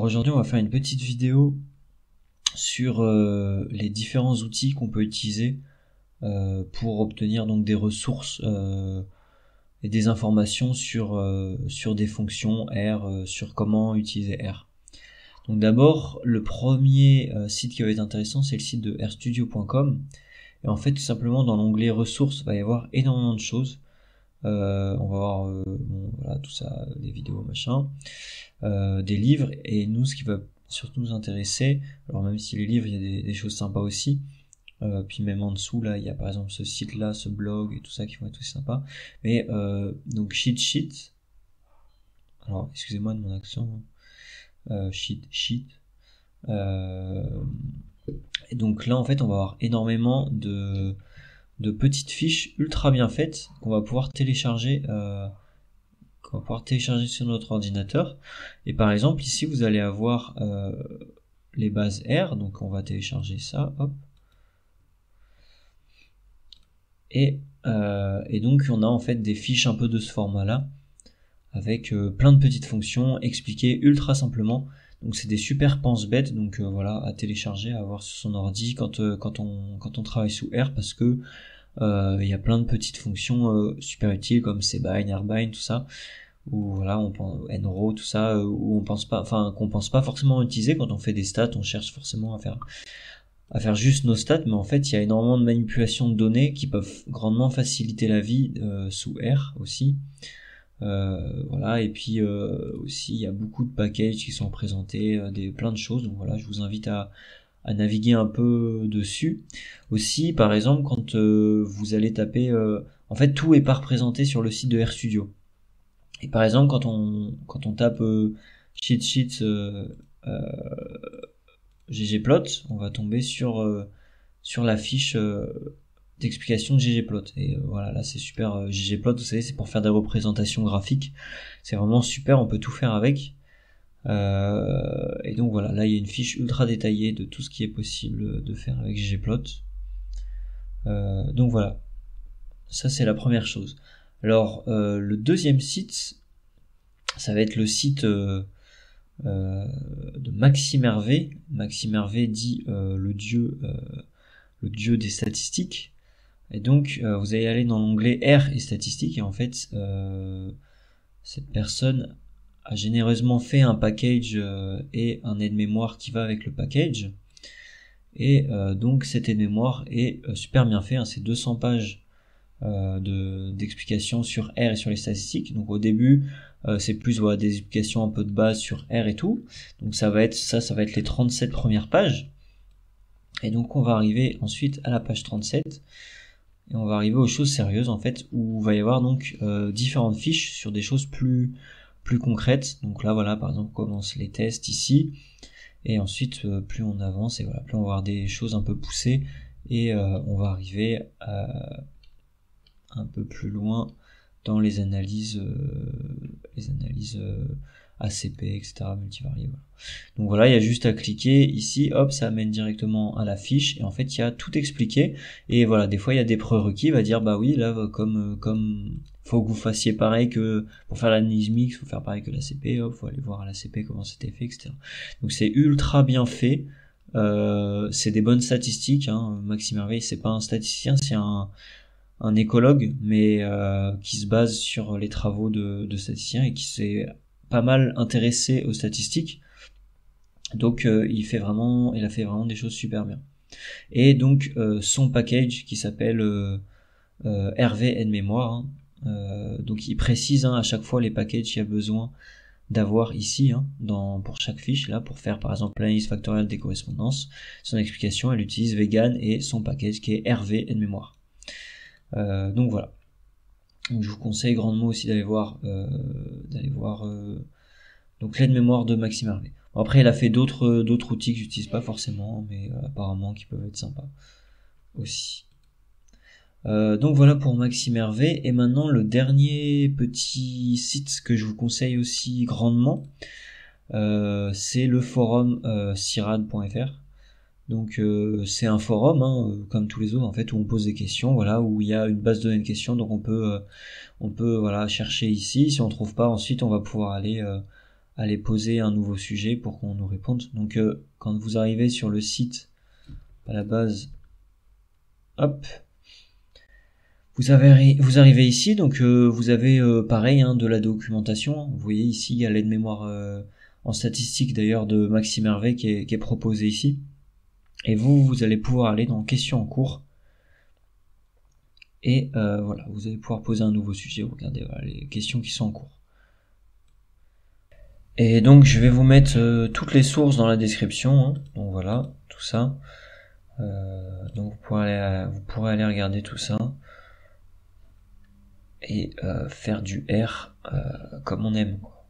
Alors aujourd'hui on va faire une petite vidéo sur les différents outils qu'on peut utiliser pour obtenir donc des ressources et des informations sur des fonctions R, sur comment utiliser R. Donc d'abord, le premier site qui va être intéressant, c'est le site de rstudio.com. Et en fait, tout simplement, dans l'onglet ressources, il va y avoir énormément de choses. On va voir bon, voilà, tout ça, des vidéos, machin, des livres. Et nous, ce qui va surtout nous intéresser, alors même si les livres, il y a des choses sympas aussi, puis même en dessous, là, il y a par exemple ce site-là, ce blog et tout ça qui vont être aussi sympas. Mais donc, cheat sheet. Alors, excusez-moi de mon accent. Sheet. Et donc là, en fait, on va avoir énormément de petites fiches ultra bien faites qu'on va pouvoir télécharger sur notre ordinateur. Et par exemple, ici, vous allez avoir les bases R. Donc, on va télécharger ça. Hop. Et donc, on a en fait des fiches un peu de ce format-là, avec plein de petites fonctions expliquées ultra simplement. Donc c'est des super pense-bêtes, donc voilà, à télécharger, à avoir sur son ordi quand on travaille sous R, parce que il y a plein de petites fonctions super utiles comme cbind, rbind, tout ça, ou voilà, on pense nrow, tout ça, où on pense pas, enfin qu'on pense pas forcément utiliser quand on fait des stats. On cherche forcément à faire juste nos stats, mais en fait il y a énormément de manipulations de données qui peuvent grandement faciliter la vie sous R aussi. Voilà, et puis aussi il y a beaucoup de packages qui sont présentés, plein de choses, donc voilà, je vous invite à naviguer un peu dessus. Aussi, par exemple, quand vous allez taper, en fait tout est pas représenté sur le site de RStudio. Et par exemple, quand on tape cheat sheets ggplot, on va tomber sur la fiche d'explication de ggplot. Et voilà, là c'est super. Ggplot, vous savez, c'est pour faire des représentations graphiques. C'est vraiment super, on peut tout faire avec. Et donc voilà, là il y a une fiche ultra détaillée de tout ce qui est possible de faire avec ggplot. Donc voilà, ça c'est la première chose. Alors le deuxième site, ça va être le site de Maxime Hervé. Maxime Hervé dit le dieu des statistiques. Et donc vous allez aller dans l'onglet R et statistiques, et en fait cette personne a généreusement fait un package et un aide-mémoire qui va avec le package. Et donc cet aide-mémoire est super bien fait, hein, c'est 200 pages d'explications sur R et sur les statistiques. Donc au début c'est plus voilà, des explications un peu de base sur R et tout. Donc ça va être les 37 premières pages. Et donc on va arriver ensuite à la page 37. Et on va arriver aux choses sérieuses en fait, où il va y avoir donc différentes fiches sur des choses plus concrètes. Donc là voilà, par exemple on commence les tests ici, et ensuite plus on avance, et voilà, plus on va avoir des choses un peu poussées, et on va arriver un peu plus loin dans les analyses ACP, etc., multivariés. Voilà. Donc voilà, il y a juste à cliquer ici, hop, ça amène directement à la fiche, et en fait il y a tout expliqué. Et voilà, des fois il y a des prérequis, il va dire bah oui, là comme faut que vous fassiez pareil que pour faire l'analyse mixte, faut faire pareil que l'ACP, hop, faut aller voir à l'ACP comment c'était fait, etc. Donc c'est ultra bien fait, c'est des bonnes statistiques, hein. Maxime Hervé, c'est pas un statisticien, c'est un écologue, mais qui se base sur les travaux de statisticiens, et qui s'est pas mal intéressé aux statistiques. Donc il a fait vraiment des choses super bien. Et donc son package qui s'appelle Hervé aide-mémoire, hein, donc il précise à chaque fois les packages qu'il y a besoin d'avoir ici, hein, pour chaque fiche, là, pour faire par exemple l'analyse factorielle des correspondances. Son explication, elle utilise Vegan et son package qui est Hervé aide-mémoire. Donc voilà. Donc je vous conseille grandement aussi d'aller voir donc l'aide-mémoire de Maxime Hervé. Bon, après il a fait d'autres outils que j'utilise pas forcément, mais apparemment qui peuvent être sympas aussi. Donc voilà pour Maxime Hervé. Et maintenant le dernier petit site que je vous conseille aussi grandement, c'est le forum cirad.fr. Donc c'est un forum, hein, comme tous les autres en fait, où on pose des questions, voilà, où il y a une base de données de questions. Donc on peut voilà chercher ici. Si on trouve pas, ensuite on va pouvoir aller aller poser un nouveau sujet pour qu'on nous réponde. Donc quand vous arrivez sur le site, à la base, hop, vous arrivez ici, donc vous avez pareil de la documentation. Vous voyez ici, il y a l'aide-mémoire en statistique d'ailleurs de Maxime Hervé qui est proposé ici. Et vous allez pouvoir aller dans questions en cours. Et voilà, vous allez pouvoir poser un nouveau sujet. Regardez voilà, les questions qui sont en cours. Et donc je vais vous mettre toutes les sources dans la description. Donc voilà, tout ça. Donc vous pourrez aller regarder tout ça. Et faire du R comme on aime, quoi.